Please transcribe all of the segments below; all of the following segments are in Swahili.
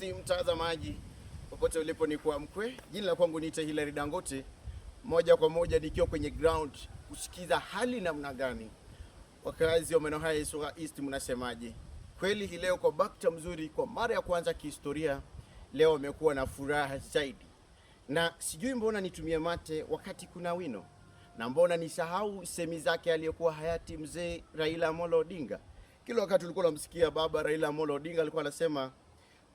Mpenzi mtazamaji, popote ulipo ni kwa mkwe. Jina la kwangu niite Hilary Dangote, moja kwa moja nikiwa kwenye ground kusikiza hali namna gani wakazi wa maeneo haya Isuga East mnasemaje. Kweli hii leo kwa bakta mzuri, kwa mara ya kwanza kihistoria, leo amekuwa na furaha zaidi. Na sijui mbona nitumie mate wakati kuna wino, na mbona nisahau semi zake aliyekuwa hayati mzee Raila Amolo Odinga. Kila wakati ulikuwa unamsikia baba Raila Amolo Odinga alikuwa anasema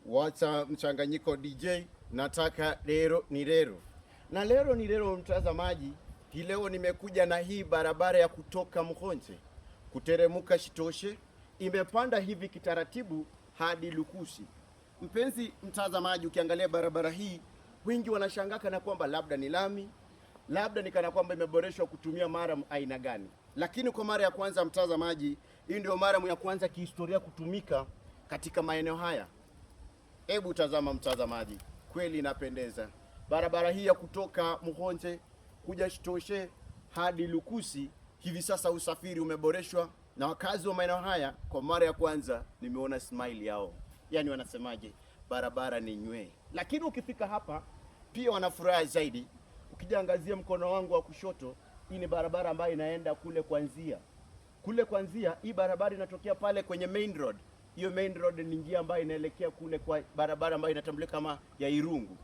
wacha mchanganyiko DJ, nataka lero ni lero. Na lero ni lero mtazamaji, hii leo nimekuja na hii barabara ya kutoka Muhonze kuteremuka Shitoshe, imepanda hivi kitaratibu hadi Lukusi. Mpenzi mtazamaji, ukiangalia barabara hii wengi wanashangaa kana kwamba labda ni lami, labda ni kana kwamba imeboreshwa kutumia mara aina gani. Lakini kwa mara ya kwanza mtazamaji, hii ndio mara ya kwanza kihistoria kutumika katika maeneo haya. Hebu tazama mtazamaji, kweli inapendeza. Barabara hii ya kutoka Muhonze kuja Shitoshe hadi Lukusi, hivi sasa usafiri umeboreshwa na wakazi wa maeneo haya kwa mara ya kwanza nimeona smile yao. Yaani wanasemaje? Barabara ni nywe. Lakini ukifika hapa pia wanafurahi zaidi. Ukijaangazia mkono wangu wa kushoto, hii ni barabara ambayo inaenda kule Kwanzia. Kule Kwanzia hii barabara inatokea pale kwenye main road. Hiyo main road ni njia ambayo inaelekea kule kwa barabara ambayo inatambulika kama ya Irungu.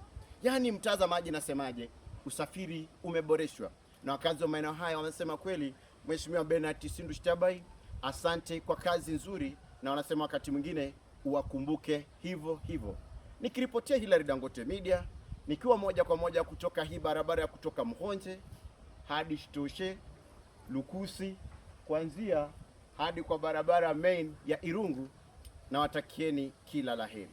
Yaani mtazamaji, nasemaje? Usafiri umeboreshwa. Na wakazi wa maeneo haya wamesema kweli Mheshimiwa Bernard Sindu Shitabai, asante kwa kazi nzuri, na wanasema wakati mwingine uwakumbuke hivyo hivyo. Nikiripotia Hilary Dangote Media, nikiwa moja kwa moja kutoka hii barabara ya kutoka Muhonze hadi Shitoshe, Lukusi, Kwanzia hadi kwa barabara main ya Irungu, na watakieni kila laheri.